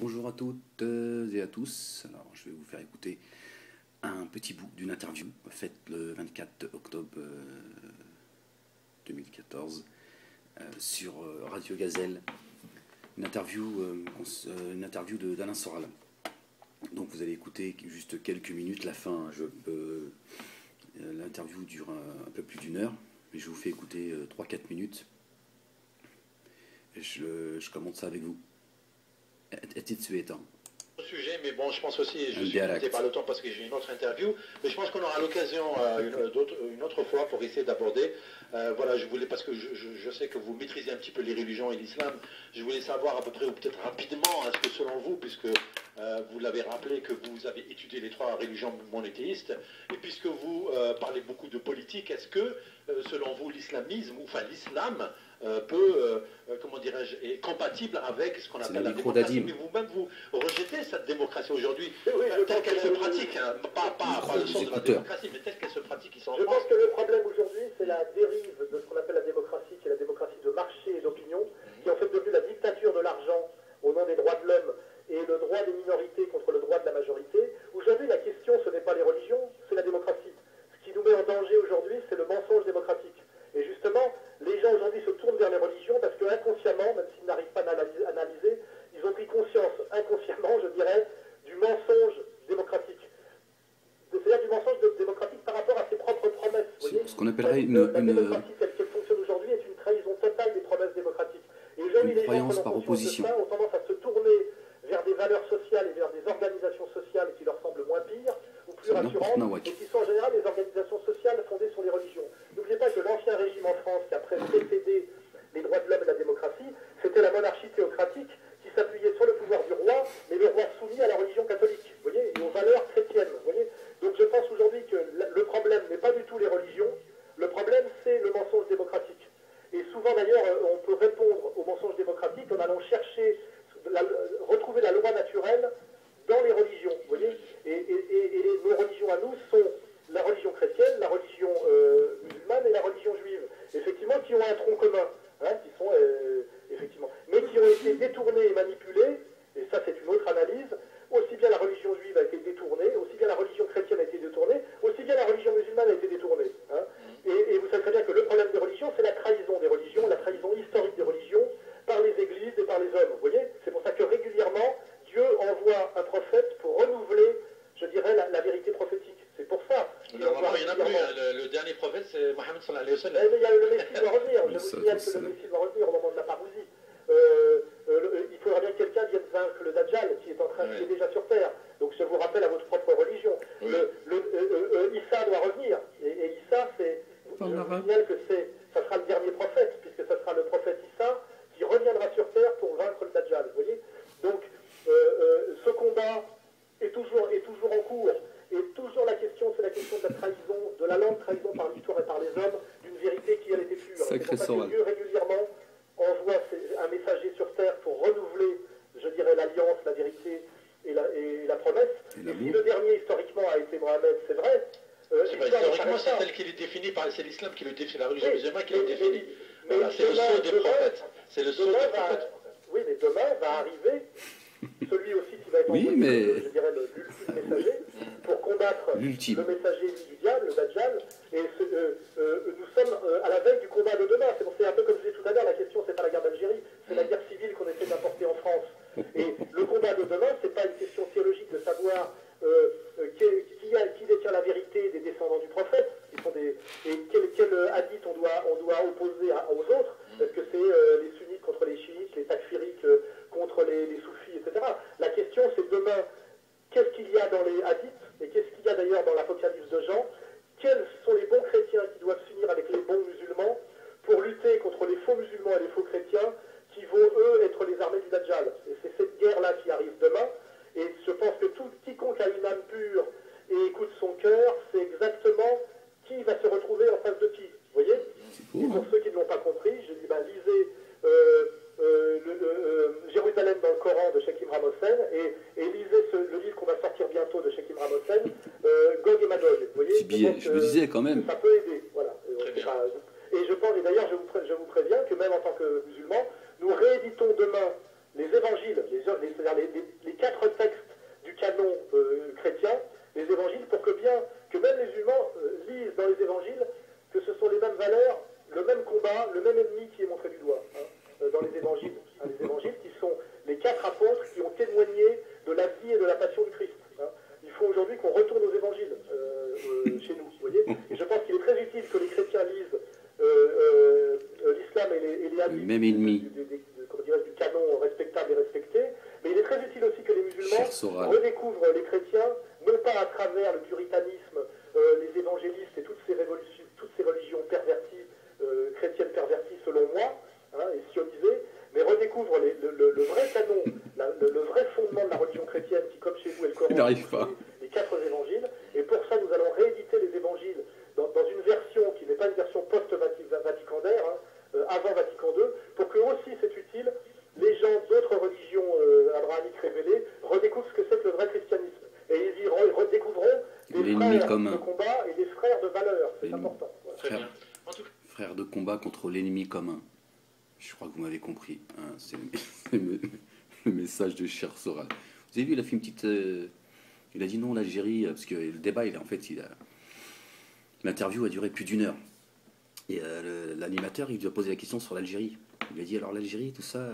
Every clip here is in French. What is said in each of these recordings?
Bonjour à toutes et à tous. Alors, je vais vous faire écouter un petit bout d'une interview faite le 24 octobre 2014 sur Radio Gazelle. Une interview d'Alain Soral. Donc vous allez écouter juste quelques minutes. La fin, l'interview dure un peu plus d'une heure, mais je vous fais écouter 3-4 minutes. Et je commence ça avec vous. Sujet, mais bon, je pense aussi, je suis limité par le temps parce que j'ai une autre interview, mais je pense qu'on aura l'occasion une autre fois pour essayer d'aborder. Voilà, je voulais, parce que je sais que vous maîtrisez un petit peu les religions et l'islam, je voulais savoir à peu près, ou peut-être rapidement, est-ce que selon vous, puisque vous l'avez rappelé que vous avez étudié les trois religions monothéistes, et puisque vous parlez beaucoup de politique, est-ce que, selon vous, l'islamisme, ou enfin l'islam, comment dirais-je, est compatible avec ce qu'on appelle la démocratie. Mais vous-même, vous rejetez cette démocratie aujourd'hui, telle qu'elle se pratique, hein, pas le sens de la démocratie, mais telle qu'elle se pratique ici en France. Je pense que le problème aujourd'hui, c'est la dérive de ce qu'on appelle la démocratie, qui est la démocratie de marché et d'opinion, qui est en fait devenue la dictature de l'argent au nom des droits de l'homme et le droit des minorités contre le droit de la majorité. Aujourd'hui, la question, ce n'est pas les religions, c'est la démocratie. Ce qui nous met en danger aujourd'hui, c'est le mensonge démocratique. Et justement, les gens aujourd'hui se tournent vers les religions parce que inconsciemment, même s'ils n'arrivent pas à analyser, ils ont pris conscience inconsciemment, je dirais, du mensonge démocratique. C'est-à-dire du mensonge démocratique par rapport à ses propres promesses. Ce qu'on appellerait la démocratie telle qu'elle fonctionne aujourd'hui est une trahison totale des promesses démocratiques. Et aujourd'hui, les gens qui ont conscience de ça ont tendance à se tourner vers des valeurs sociales et vers des organisations sociales qui leur semblent moins pires ou plus rassurantes, et qui sont en général des organisations sociales fondées sur les religions. N'oubliez pas que l'ancien régime en France qui a précédé les droits de l'homme et la démocratie, c'était la monarchie théocratique qui s'appuyait sur le pouvoir du roi, mais le roi soumis à la religion catholique, vous voyez, et aux valeurs chrétiennes, vous voyez. Donc je pense aujourd'hui que le problème n'est pas du tout les religions, le problème c'est le mensonge démocratique. Et souvent d'ailleurs, on peut répondre au mensonge démocratique en allant chercher, retrouver la loi naturelle dans les religions, vous voyez. Et nos religions à nous sont la religion chrétienne, la religion musulmane et la religion juive, effectivement, qui ont un tronc commun, hein, qui sont, effectivement, mais qui ont été détournés et manipulés, et ça c'est une autre analyse. Aussi bien la religion juive a été détournée, aussi bien la religion chrétienne a été détournée, aussi bien la religion musulmane a été détournée. Hein. Et vous savez très bien que le problème des religions, c'est la trahison des religions, la trahison historique des religions, par les églises et par les hommes, vous voyez. C'est pour ça que régulièrement, Dieu envoie un prophète pour renouveler, je dirais, la vérité prophétique. C'est pour ça. Normalement, il n'y en a plus. Le dernier prophète, c'est Mohammed sallallahu alayhi wa sallam. Mais le Messie doit revenir. Je vous signale que le Messie doit revenir au moment de la parousie. Il faudra bien que quelqu'un vienne vaincre le Dajjal qui est déjà sur terre. Donc je vous rappelle à votre propre religion. Issa doit revenir. Et Issa, je vous signale que ça sera le dernier prophète, puisque ça sera le prophète Issa qui reviendra sur terre pour vaincre le Dajjal. Vous voyez. Donc ce combat est toujours en cours. Et toujours la question, c'est la question de la trahison, de la lente trahison par l'histoire et par les hommes, d'une vérité qui elle était pure. C'est pour ça que Dieu régulièrement envoie un messager sur terre pour renouveler, je dirais, l'alliance, la vérité et la promesse. Et si le dernier historiquement a été Mohammed, c'est vrai. Historiquement, c'est tel qu'il est défini par c'est l'islam qui le définit, la religion musulmane qui le définit. Voilà, c'est le sceau des prophètes. C'est le sceau des prophètes. Oui, mais demain va arriver celui aussi qui va être envoyé, je dirais, l'ultime messager, pour combattre le messager du diable, le Dajjal. Et nous sommes à la veille du combat de demain. C'est un peu comme je disais tout à l'heure, la question, c'est pas la guerre d'Algérie, c'est la guerre civile qu'on essaie d'importer en France. Et le combat de demain, c'est pas une question théologique de savoir qui détient la vérité des descendants du prophète, et quel hadith on doit opposer aux autres. Est-ce que c'est les sunnites contre les chiites, les takfiriques contre les soufis, etc. La question, c'est demain, qu'est-ce qu'il y a dans les hadiths, et qu'est-ce qu'il y a d'ailleurs dans l'Apocalypse de Jean? Quels sont les bons chrétiens qui doivent s'unir avec les bons musulmans pour lutter contre les faux musulmans et les faux chrétiens qui vont, eux, être les armées du Dajjal? Et c'est cette guerre-là qui arrive demain. Et je pense que quiconque a une âme pure et écoute son cœur, c'est exactement qui va se retrouver en face de qui. Vous voyez? Et pour ceux qui ne l'ont pas compris, je dis, lisez Jérusalem dans le Coran de Sheikh Imran Hossein et lisez le livre qu'on va sortir bientôt de Sheikh Imran Hossein, Gog et Magog. Vous voyez? Je me disais quand même. Ça peut aider. Voilà. Et je pense, et d'ailleurs, je vous préviens que même en tant que musulman, nous rééditons demain les évangiles, c'est-à-dire même ennemi. Du canon respectable et respecté. Mais il est très utile aussi que les musulmans redécouvrent les chrétiens, non pas à travers le puritanisme, les évangélistes et toutes ces religions perverties, chrétiennes perverties selon moi, hein, et sionisées, mais redécouvrent le vrai canon, le vrai fondement de la religion chrétienne qui, comme chez vous, est le Coran, les 4 évangiles. Et pour ça, nous allons rééditer les évangiles dans une version qui n'est pas une version post-vaticandaire, hein, avant Vatican II, pour que aussi, c'est utile, les gens d'autres religions abrahamiques révélées redécouvrent ce que c'est que le vrai christianisme. Et ils y redécouvriront des frères de combat et des frères de valeur. C'est important. Voilà. Frères de combat contre l'ennemi commun. Je crois que vous m'avez compris. Hein, c'est le message de Cher Soral. Vous avez vu, il a fait une petite... il a dit non, l'Algérie, parce que le débat, l'interview a duré plus d'1 heure. Et l'animateur, il lui a posé la question sur l'Algérie. Il a dit alors l'Algérie, tout ça,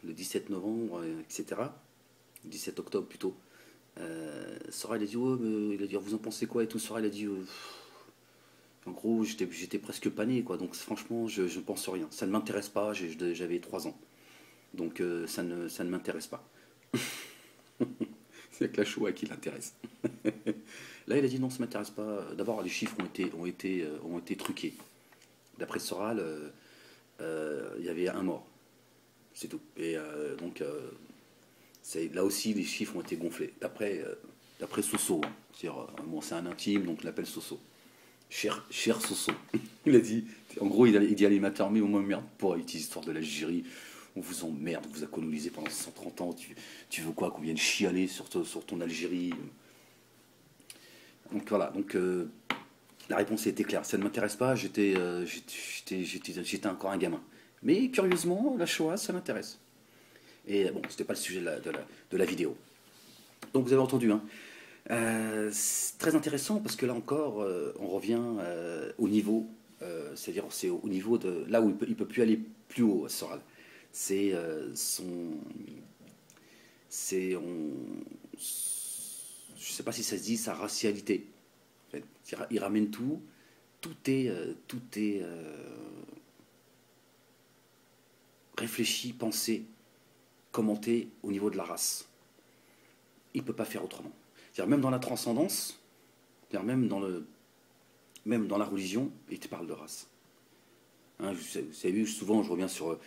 le 17 novembre, etc. Le 17 octobre plutôt. Soral, il a dit, oh, il a dit, vous en pensez quoi et tout. Soral, il a dit, en gros, j'étais presque pané, quoi. Donc franchement, je ne pense rien. Ça ne m'intéresse pas, j'avais 3 ans. Donc ça ne m'intéresse pas. C'est que la Shoah qui l'intéresse. Là, il a dit non, ça ne m'intéresse pas. D'abord, les chiffres ont été truqués. D'après Soral, il y avait 1 mort. C'est tout. Et donc, là aussi, les chiffres ont été gonflés. D'après Soso. C'est un intime, donc il l'appelle Soso. Cher Soso. Il a dit, en gros, il dit à l'animateur, mais au moins merde, pour utiliser l'histoire de l'Algérie. On vous emmerde, on vous a colonisé pendant 130 ans. Tu veux quoi, qu'on vienne chialer sur ton Algérie? Donc voilà, la réponse était claire. Ça ne m'intéresse pas, j'étais encore un gamin. Mais curieusement, la Shoah, ça m'intéresse. Et bon, c'était pas le sujet de la vidéo. Donc vous avez entendu, hein. C'est très intéressant parce que là encore, on revient au niveau, c'est-à-dire c'est au niveau de là où il peut plus aller plus haut, Soral. Je sais pas si ça se dit, sa racialité. En fait, il ramène tout est réfléchi, pensé, commenté au niveau de la race. Il ne peut pas faire autrement. C'est-à-dire même dans la transcendance, c'est-à-dire même dans la religion, il te parle de race. Hein, vous avez vu, souvent je reviens sur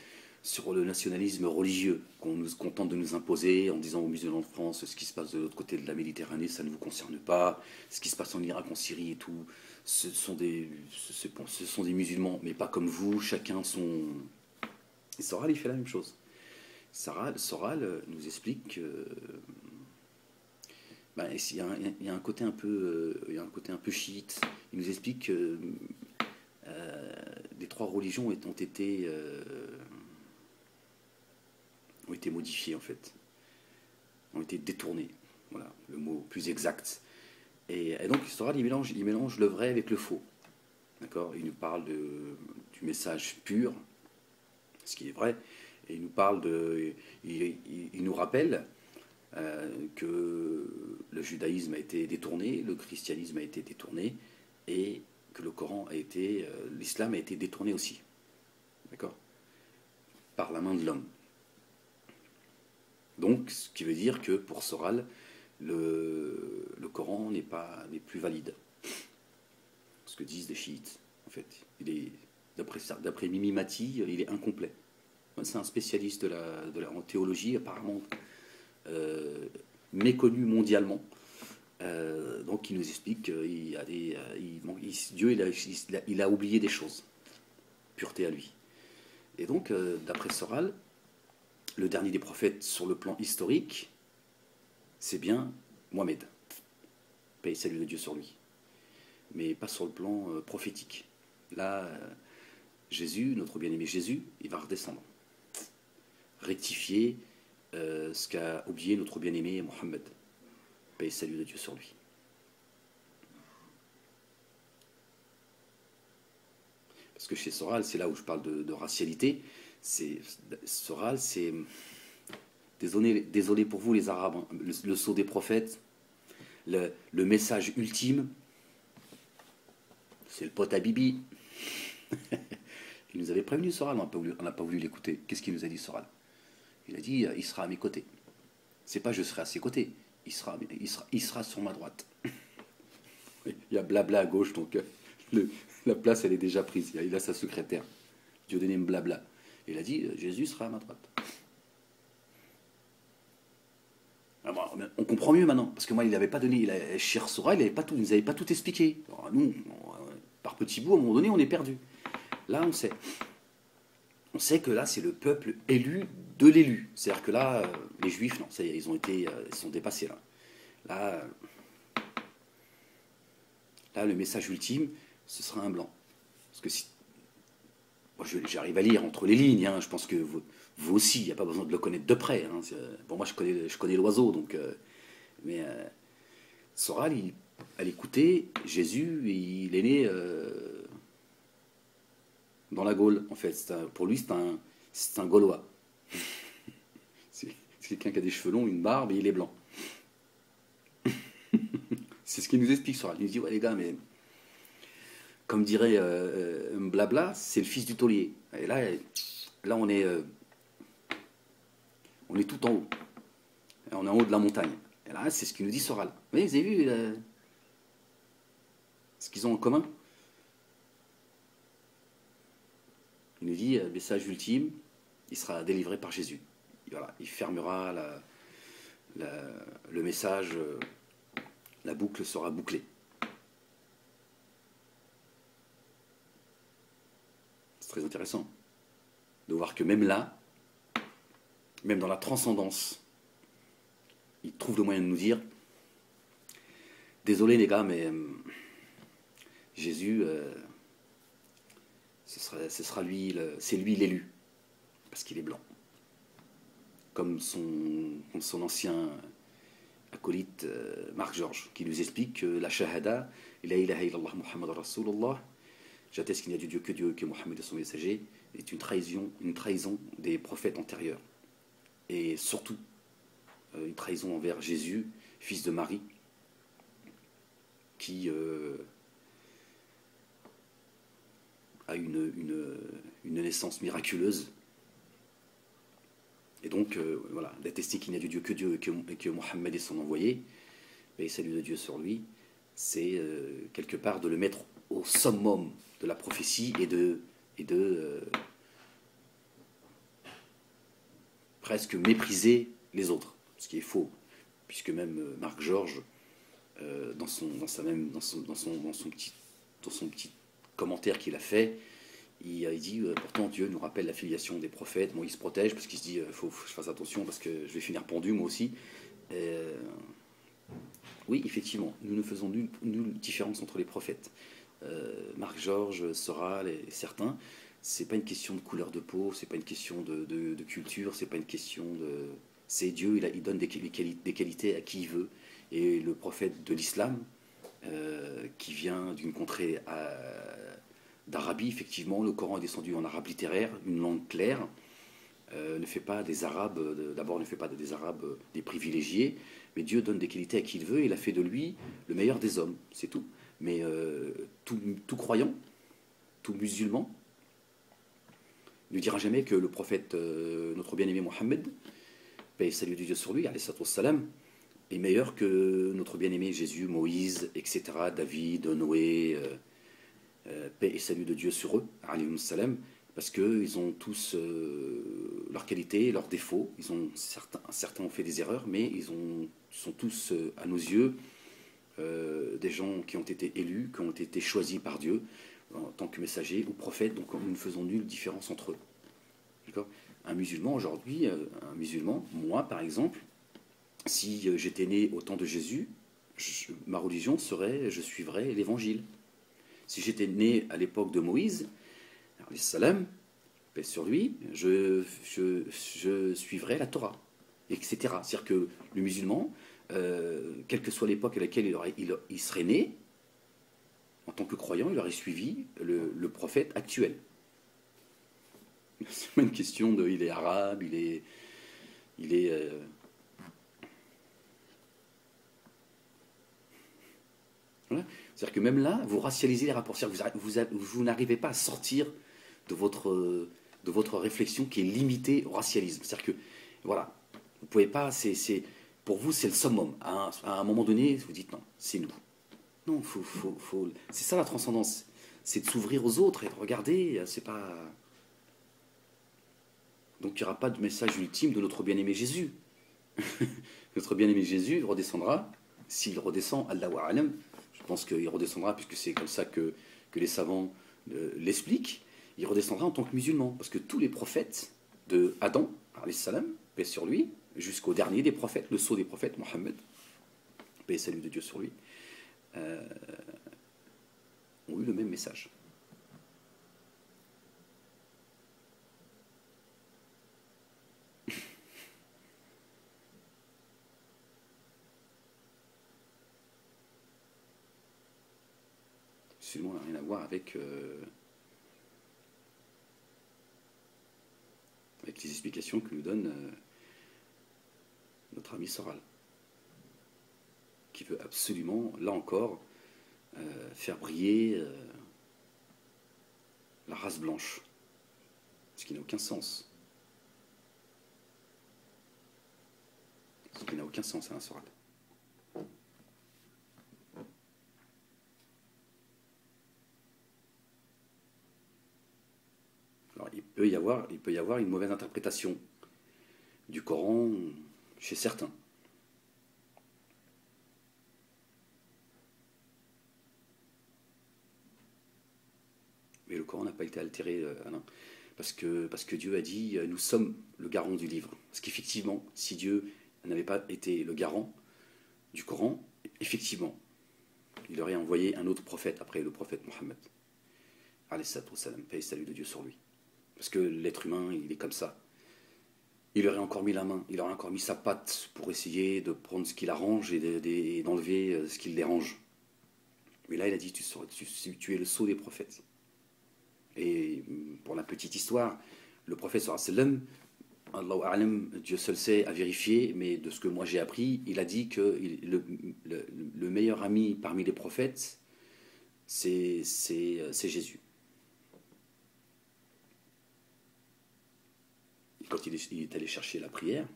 le nationalisme religieux qu'on tente de nous imposer en disant aux musulmans de France, ce qui se passe de l'autre côté de la Méditerranée, ça ne vous concerne pas, ce qui se passe en Irak, en Syrie et tout, ce sont des musulmans, mais pas comme vous, chacun son... Et Soral, il fait la même chose. Soral nous explique que... il y a un côté un peu chiite. Il nous explique que les 3 religions ont été modifiées en fait, ont été détournées. Voilà le mot plus exact. Et donc Soral, il mélange le vrai avec le faux. D'accord. Il nous parle du message pur, ce qui est vrai, et il nous parle il nous rappelle que le judaïsme a été détourné, le christianisme a été détourné, et que le Coran l'islam a été détourné aussi, d'accord, par la main de l'homme. Donc, ce qui veut dire que pour Soral, le Coran n'est plus valide. Ce que disent les chiites, en fait, d'après Mimi Mati, il est incomplet. C'est un spécialiste en théologie, apparemment méconnu mondialement. Donc il nous explique qu'il a Dieu il a oublié des choses, pureté à lui. Et donc d'après Soral, le dernier des prophètes sur le plan historique, c'est bien Mohamed, paix et salut de Dieu sur lui, mais pas sur le plan prophétique. Là Jésus, notre bien-aimé Jésus, il va redescendre, rectifier ce qu'a oublié notre bien-aimé Mohammed, paix et salut de Dieu sur lui. Parce que chez Soral, c'est là où je parle de racialité. Soral, c'est... Désolé pour vous les Arabes, hein, le sceau des prophètes, le message ultime, c'est le pote à Bibi. Il nous avait prévenu, Soral, on n'a pas voulu l'écouter. Qu'est-ce qu'il nous a dit, Soral? Il a dit, il sera à mes côtés. C'est pas je serai à ses côtés, il sera sur ma droite. Il y a blabla à gauche, donc la place, elle est déjà prise. Il a sa secrétaire. Dieu donné blabla. Il a dit, Jésus sera à ma droite. Alors, on comprend mieux maintenant, parce que moi, il n'avait pas donné, Cheikh Soral, il ne nous avait pas tout expliqué. Alors, nous, par petits bouts, à un moment donné, on est perdu. Là, on sait. On sait que là, c'est le peuple élu de l'élu. C'est-à-dire que là, les Juifs, non, ça y est, ils sont dépassés là. Là, le message ultime, ce sera un blanc. Parce que si... Bon, j'arrive à lire entre les lignes, hein, je pense que vous aussi, il n'y a pas besoin de le connaître de près. Hein, bon, moi, je connais l'oiseau, donc... mais Soral, elle écoutait Jésus, et il est né dans la Gaule, en fait. Pour lui, c'est un Gaulois. C'est quelqu'un qui a des cheveux longs, une barbe, et il est blanc. C'est ce qu'il nous explique, Soral. Il nous dit, ouais les gars, mais comme dirait Blabla, c'est le fils du taulier. Et là on est tout en haut. Et on est en haut de la montagne. Et là, c'est ce qu'il nous dit, Soral. Vous avez vu ce qu'ils ont en commun? Il nous dit, message ultime, il sera délivré par Jésus. Et voilà, il fermera le message... la boucle sera bouclée. C'est très intéressant de voir que même là, même dans la transcendance, il trouve le moyen de nous dire, désolé les gars, mais Jésus, ce sera lui, c'est lui l'élu, parce qu'il est blanc. Comme son ancien... acolyte Marc Georges, qui nous explique que la shahada, la ilaha illallah Muhammad Rasulullah, j'atteste qu'il n'y a du Dieu, que Mohammed est son messager, est une trahison des prophètes antérieurs. Et surtout, une trahison envers Jésus, fils de Marie, qui a une naissance miraculeuse. Et donc, voilà, d'attester qu'il n'y a du Dieu et que Mohammed est son envoyé, et salut de Dieu sur lui, c'est quelque part de le mettre au summum de la prophétie et de presque mépriser les autres, ce qui est faux, puisque même Marc Georges, dans son petit commentaire qu'il a fait, il dit, pourtant Dieu nous rappelle la filiation des prophètes. Bon, il se protège parce qu'il se dit, faut que je fasse attention parce que je vais finir pendu moi aussi. Oui, effectivement, nous ne faisons nulle différence entre les prophètes. Marc Georges, Soral et certains, c'est pas une question de couleur de peau, c'est pas une question de culture, c'est pas une question de... C'est Dieu, il donne des qualités à qui il veut. Et le prophète de l'islam, qui vient d'une contrée d'Arabie, effectivement, le Coran est descendu en arabe littéraire, une langue claire, ne fait pas des Arabes, d'abord ne fait pas des Arabes des privilégiés, mais Dieu donne des qualités à qui il veut, et il a fait de lui le meilleur des hommes, c'est tout. Mais tout croyant, tout musulman, ne dira jamais que le prophète, notre bien-aimé Mohammed, paix et salut de Dieu sur lui, alayhi salam, est meilleur que notre bien-aimé Jésus, Moïse, etc., David, Noé, paix et salut de Dieu sur eux, alayhi salam, parce qu'ils ont tous leurs qualités, leurs défauts. Certains ont fait des erreurs, mais ils sont tous, à nos yeux, des gens qui ont été élus, qui ont été choisis par Dieu en tant que messagers ou prophètes, donc nous ne faisons nulle différence entre eux. D'accord ? Un musulman aujourd'hui, moi par exemple, si j'étais né au temps de Jésus, ma religion serait, je suivrais l'évangile. Si j'étais né à l'époque de Moïse, salam, paix sur lui, je suivrais la Torah, etc. C'est-à-dire que le musulman, quelle que soit l'époque à laquelle il serait né, en tant que croyant, il aurait suivi le prophète actuel. C'est pas une question de il est arabe, il est voilà. C'est-à-dire que même là, vous racialisez les rapports. Vous n'arrivez pas à sortir de votre réflexion qui est limitée au racialisme. C'est-à-dire que, voilà, vous pouvez pas, pour vous, c'est le summum. À un moment donné, vous dites non, c'est nous. Non, c'est ça la transcendance. C'est de s'ouvrir aux autres et de regarder, c'est pas... Donc il n'y aura pas de message ultime de notre bien-aimé Jésus. Notre bien-aimé Jésus redescendra, s'il redescend, Allahu a'lam, je pense qu'il redescendra, puisque c'est comme ça que les savants l'expliquent, il redescendra en tant que musulman, parce que tous les prophètes de Adam, alayhi salam, paix sur lui, jusqu'au dernier des prophètes, le sceau des prophètes, Mohammed, paix et salut de Dieu sur lui, ont eu le même message. Absolument rien à voir avec les explications que nous donne notre ami Soral, qui veut absolument, là encore, faire briller la race blanche, ce qui n'a aucun sens. Ce qui n'a aucun sens, Alain Soral. Alors, il peut y avoir une mauvaise interprétation du Coran chez certains. Mais le Coran n'a pas été altéré, Alain, parce que Dieu a dit nous sommes le garant du livre. Parce qu'effectivement, si Dieu n'avait pas été le garant du Coran, effectivement, il aurait envoyé un autre prophète après le prophète Mohammed. Alayhi salam, paix et salut de Dieu sur lui. Parce que l'être humain, il est comme ça. Il aurait encore mis la main, il aurait encore mis sa patte pour essayer de prendre ce qui l'arrange et d'enlever ce qui le dérange. Mais là, il a dit tu es le sceau des prophètes. Et pour la petite histoire, le prophète sallam, Allahu a'lam, Dieu seul sait, à vérifier, mais de ce que moi j'ai appris, il a dit que le meilleur ami parmi les prophètes, c'est Jésus. Et quand il est allé chercher la prière,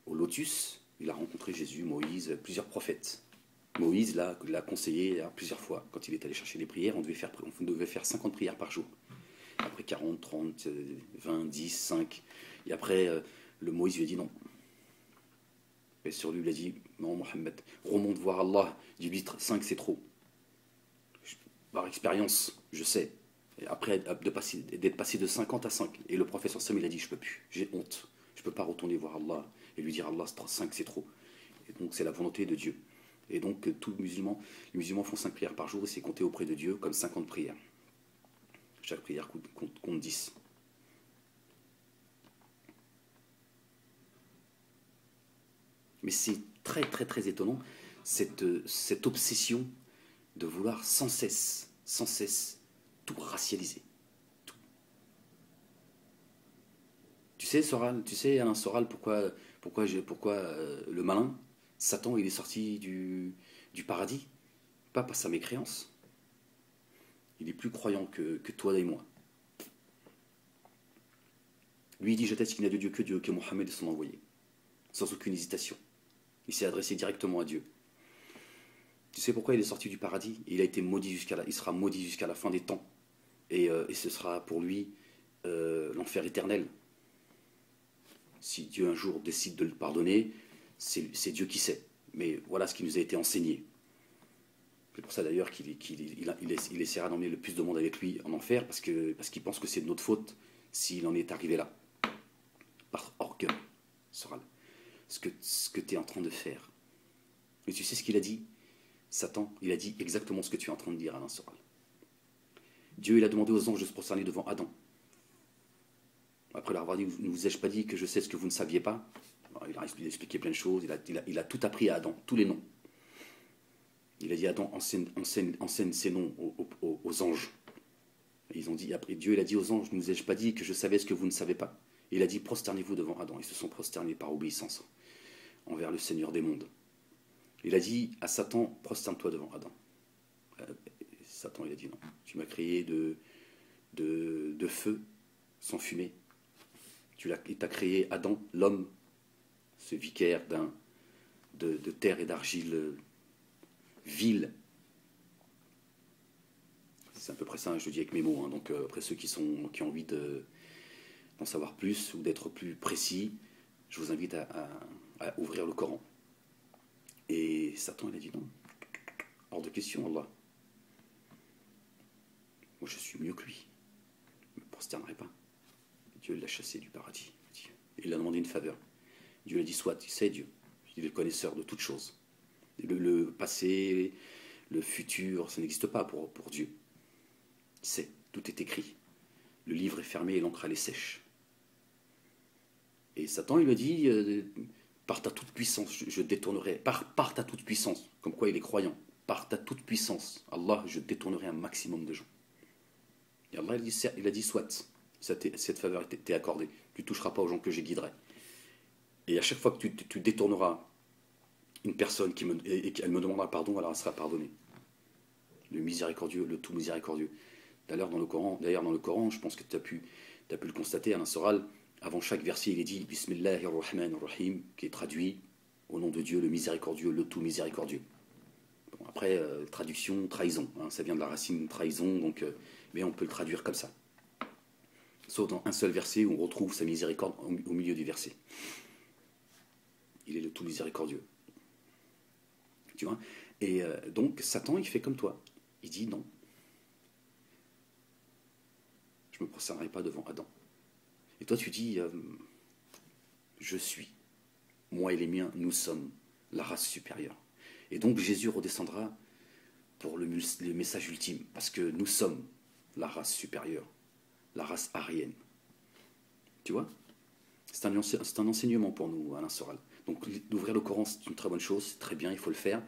au lotus, il a rencontré Jésus, Moïse, plusieurs prophètes. Moïse l'a conseillé plusieurs fois. Quand il est allé chercher les prières, on devait faire 50 prières par jour. Après 40, 30, 20, 10, 5. Et après, le Moïse lui a dit non. Et sur lui, il a dit non, Mohammed, remonte voir Allah. Il dit 5, c'est trop. Par expérience, je sais. Et après d'être passé de 50 à 5. Et le prophète Sam, il a dit je peux plus, j'ai honte. Je ne peux pas retourner voir Allah et lui dire Allah, 5, c'est trop. Et donc, c'est la volonté de Dieu. Et donc, les musulmans font 5 prières par jour et c'est compté auprès de Dieu comme 50 prières. Chaque prière compte 10. Mais c'est très, très, très étonnant, cette obsession de vouloir sans cesse tout racialiser. Tout. Tu sais, Alain Soral, pourquoi le malin, Satan, il est sorti du paradis? Pas par sa mécréance. Il est plus croyant que toi et moi. Lui, il dit j'atteste qu'il n'y a de Dieu, que Mohammed et son envoyé. Sans aucune hésitation. Il s'est adressé directement à Dieu. Tu sais pourquoi il est sorti du paradis? Il a été maudit il sera maudit jusqu'à la fin des temps. Et ce sera pour lui l'enfer éternel. Si Dieu un jour décide de le pardonner, c'est Dieu qui sait. Mais voilà ce qui nous a été enseigné. C'est pour ça d'ailleurs qu'il essaiera d'emmener le plus de monde avec lui en enfer, parce qu'il pense que c'est de notre faute s'il en est arrivé là. Par orgueil, Soral. Ce que tu es en train de faire. Et tu sais ce qu'il a dit? Satan, il a dit exactement ce que tu es en train de dire, Alain Soral. Dieu, il a demandé aux anges de se prosterner devant Adam. Après leur avoir dit, ne vous ai-je pas dit que je sais ce que vous ne saviez pas? Alors, il a expliqué plein de choses, il a tout appris à Adam, tous les noms. Il a dit, Adam, enseigne ces noms aux anges. Et ils ont dit, après Dieu, il a dit aux anges, ne vous ai-je pas dit que je savais ce que vous ne savez pas? Et il a dit, prosternez-vous devant Adam. Ils se sont prosternés par obéissance envers le Seigneur des mondes. Il a dit à Satan, prosterne-toi devant Adam. Satan, il a dit non. Tu m'as créé de de feu sans fumée. Tu as créé Adam, l'homme, ce vicaire de terre et d'argile vile. C'est à peu près ça, je le dis avec mes mots. Hein. Donc après ceux qui ont envie d'en savoir plus ou d'être plus précis, je vous invite à ouvrir le Coran. Et Satan, il a dit non. Hors de question, Allah. Moi, je suis mieux que lui. Je ne me prosternerai pas. Dieu l'a chassé du paradis. Il a demandé une faveur. Dieu a dit soit, c'est Dieu. Il est le connaisseur de toutes choses. Le passé, le futur, ça n'existe pas pour Dieu. Il sait, tout est écrit. Le livre est fermé et l'encre elle est sèche. Et Satan, il lui a dit, par ta toute puissance, je détournerai, par ta toute puissance, comme quoi il est croyant, par ta toute puissance, Allah, je détournerai un maximum de gens. Et Allah, il a dit soit, cette faveur t'est accordée, tu ne toucheras pas aux gens que je guiderai. Et à chaque fois que tu détourneras une personne et qu'elle me demandera pardon, alors elle sera pardonnée. Le miséricordieux, le tout miséricordieux. D'ailleurs, dans le Coran, je pense que tu as pu le constater, Alain Soral, avant chaque verset, il est dit Bismillahirrahmanirrahim, qui est traduit au nom de Dieu, le miséricordieux, le tout miséricordieux. Bon, après, traduction, trahison, hein, ça vient de la racine trahison, donc, mais on peut le traduire comme ça. Sauf dans un seul verset où on retrouve sa miséricorde au milieu du verset. Il est le tout miséricordieux. Tu vois? Et donc, Satan, il fait comme toi. Il dit non. Je ne me prosternerai pas devant Adam. Et toi, tu dis, je suis. Moi et les miens, nous sommes la race supérieure. Et donc, Jésus redescendra pour le message ultime. Parce que nous sommes la race supérieure. La race aryenne. Tu vois? C'est un enseignement pour nous, Alain Soral. Donc, d'ouvrir le Coran, c'est une très bonne chose. C'est très bien, il faut le faire.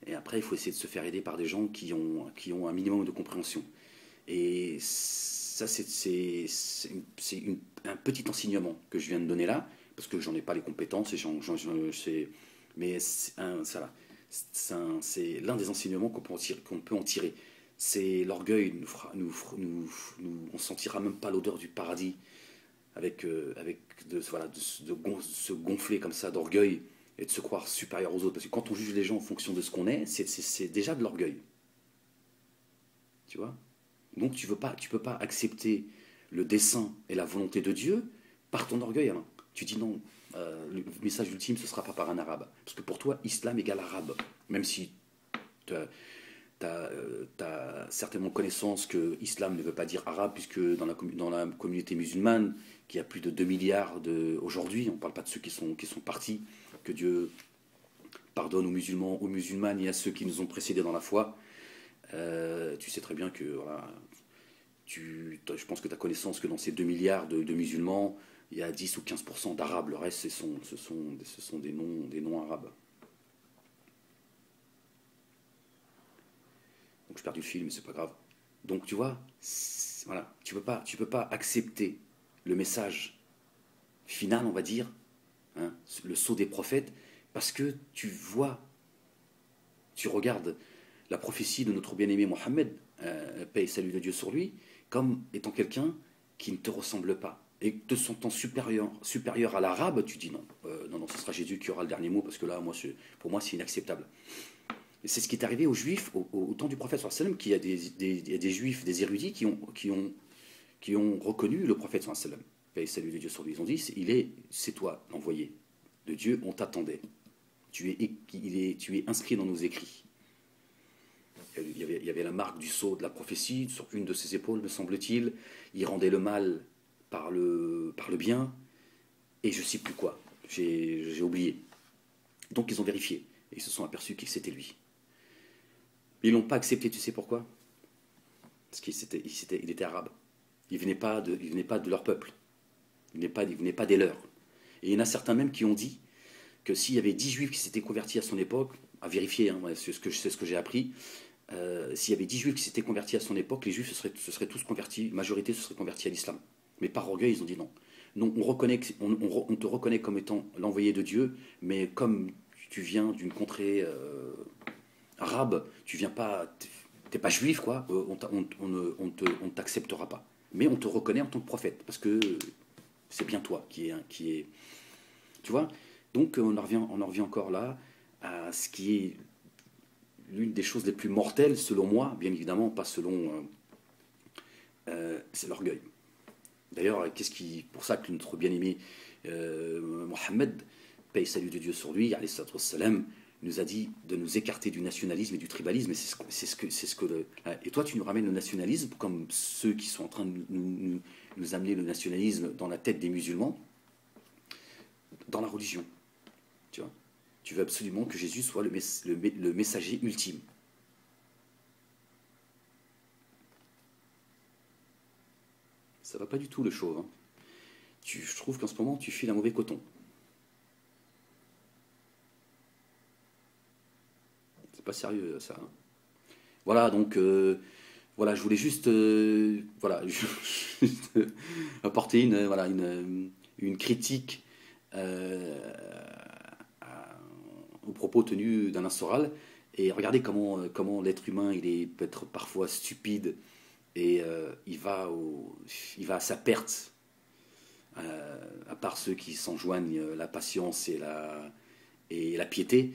Et après, il faut essayer de se faire aider par des gens qui ont un minimum de compréhension. Et ça, c'est un petit enseignement que je viens de donner là, parce que j'en ai pas les compétences, mais c'est l'un des enseignements qu'on peut en tirer. C'est l'orgueil, on sentira même pas l'odeur du paradis de se gonfler comme ça d'orgueil et de se croire supérieur aux autres. Parce que quand on juge les gens en fonction de ce qu'on est, c'est déjà de l'orgueil. Tu vois? Donc tu peux pas accepter le dessein et la volonté de Dieu par ton orgueil, Alain. Tu dis non, le message ultime, ce ne sera pas par un arabe. Parce que pour toi, islam égale arabe. Même si tu as certainement connaissance que islam ne veut pas dire arabe, puisque dans la communauté musulmane, qui a plus de 2 milliards aujourd'hui, on ne parle pas de ceux qui sont partis, que Dieu pardonne aux musulmans, aux musulmanes et à ceux qui nous ont précédés dans la foi. Tu sais très bien que voilà, je pense que tu as connaissance que dans ces 2 milliards de musulmans, il y a 10 ou 15% d'arabes. Le reste, ce sont des noms arabes. Donc je perds du fil, mais c'est pas grave. Donc tu vois, voilà, tu peux pas accepter le message final, on va dire, hein, le sceau des prophètes, parce que tu regardes la prophétie de notre bien-aimé Mohammed, paix et salut de Dieu sur lui, comme étant quelqu'un qui ne te ressemble pas. Et te sentant supérieur à l'arabe, tu dis non, non, ce sera Jésus qui aura le dernier mot, parce que là, pour moi, c'est inacceptable. Et c'est ce qui est arrivé aux Juifs au temps du prophète sallallahu alayhi wa sallam, qu'il y a des Juifs, des érudits qui ont reconnu le prophète sallallahu alayhi wa sallam. Paix et salut de Dieu sur lui. Ils ont dit, c'est toi l'envoyé de Dieu, on t'attendait. Tu es inscrit dans nos écrits. Il y avait la marque du sceau de la prophétie sur une de ses épaules, me semble-t-il. Il rendait le mal par le bien, et je ne sais plus quoi. J'ai oublié. Donc ils ont vérifié, et ils se sont aperçus que c'était lui. Mais ils ne l'ont pas accepté, tu sais pourquoi? Parce qu'il était arabe. Il ne venait pas de leur peuple. Il ne venait pas des leurs. Et il y en a certains même qui ont dit que s'il y avait 10 juifs qui s'étaient convertis à son époque, à vérifier, hein, c'est ce que j'ai appris, s'il y avait 10 juifs qui s'étaient convertis à son époque, les juifs se seraient tous convertis, la majorité se serait convertie à l'islam. Mais par orgueil, ils ont dit non. Non, on te reconnaît comme étant l'envoyé de Dieu, mais comme tu viens d'une contrée arabe, tu viens pas, t'es pas juif, quoi, on ne t'acceptera pas. Mais on te reconnaît en tant que prophète, parce que c'est bien toi qui est... Tu vois? Donc on en revient encore là à ce qui est l'une des choses les plus mortelles, selon moi, bien évidemment, pas selon... c'est l'orgueil. D'ailleurs, pour ça que notre bien-aimé Mohammed, paix et salut de Dieu sur lui, alayhi salatu wassalam, nous a dit de nous écarter du nationalisme et du tribalisme. Et toi, tu nous ramènes le nationalisme comme ceux qui sont en train de nous amener le nationalisme dans la tête des musulmans, dans la religion. Tu vois, tu veux absolument que Jésus soit le messager ultime. Ça va pas du tout le chauve. Hein. Je trouve qu'en ce moment, tu files un mauvais coton. C'est pas sérieux, ça. Hein. Voilà, donc, voilà, je voulais juste, apporter une critique aux propos tenus d'Alain Soral. Et regardez comment l'être humain, peut être parfois stupide. Et il va à sa perte, à part ceux qui s'enjoignent la patience et la piété,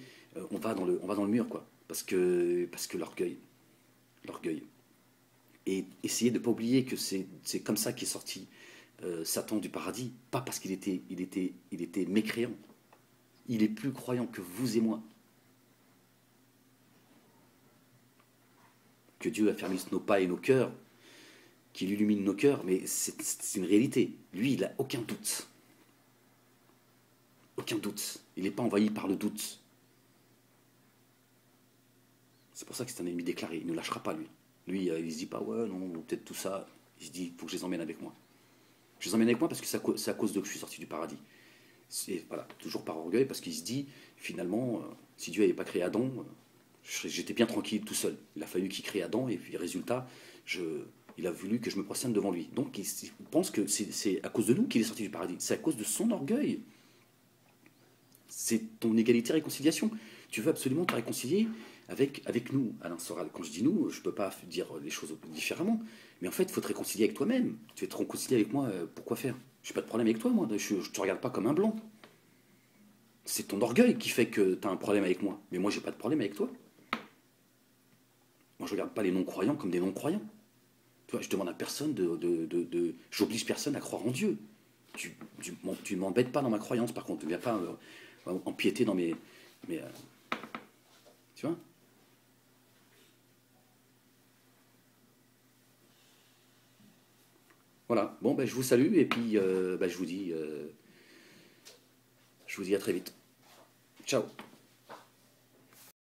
on va dans le mur, quoi. Parce que l'orgueil. Et essayez de ne pas oublier que c'est comme ça qu'est sorti Satan du paradis, pas parce qu'il était mécréant. Il est plus croyant que vous et moi. Que Dieu affermisse nos pas et nos cœurs, qu'il illumine nos cœurs, mais c'est une réalité. Lui, il n'a aucun doute. Aucun doute. Il n'est pas envahi par le doute. C'est pour ça que c'est un ennemi déclaré. Il ne lâchera pas, lui. Lui, il ne se dit pas, ouais, non, peut-être tout ça. Il se dit, il faut que je les emmène avec moi. Je les emmène avec moi parce que c'est à cause d'eux que je suis sorti du paradis. C'est, voilà, toujours par orgueil, parce qu'il se dit, finalement, si Dieu n'avait pas créé Adam, j'étais bien tranquille tout seul. Il a fallu qu'il crée Adam, et puis résultat, il a voulu que je me prosterne devant lui. Donc il pense que c'est à cause de nous qu'il est sorti du paradis. C'est à cause de son orgueil. C'est ton égalité réconciliation. Tu veux absolument te réconcilier avec nous, Alain Soral. Quand je dis nous, je ne peux pas dire les choses différemment. Mais en fait, il faut te réconcilier avec toi-même. Tu veux te réconcilier avec moi, pourquoi faire? Je n'ai pas de problème avec toi, moi. Je ne te regarde pas comme un blanc. C'est ton orgueil qui fait que tu as un problème avec moi. Mais moi, j'ai pas de problème avec toi. Moi, je ne regarde pas les non-croyants comme des non-croyants. Tu vois, je demande à personne j'oblige personne à croire en Dieu. Tu ne m'embêtes pas dans ma croyance, par contre. Tu ne viens pas empiéter dans mes tu vois? Voilà. Bon, ben, je vous salue et puis je vous dis à très vite. Ciao.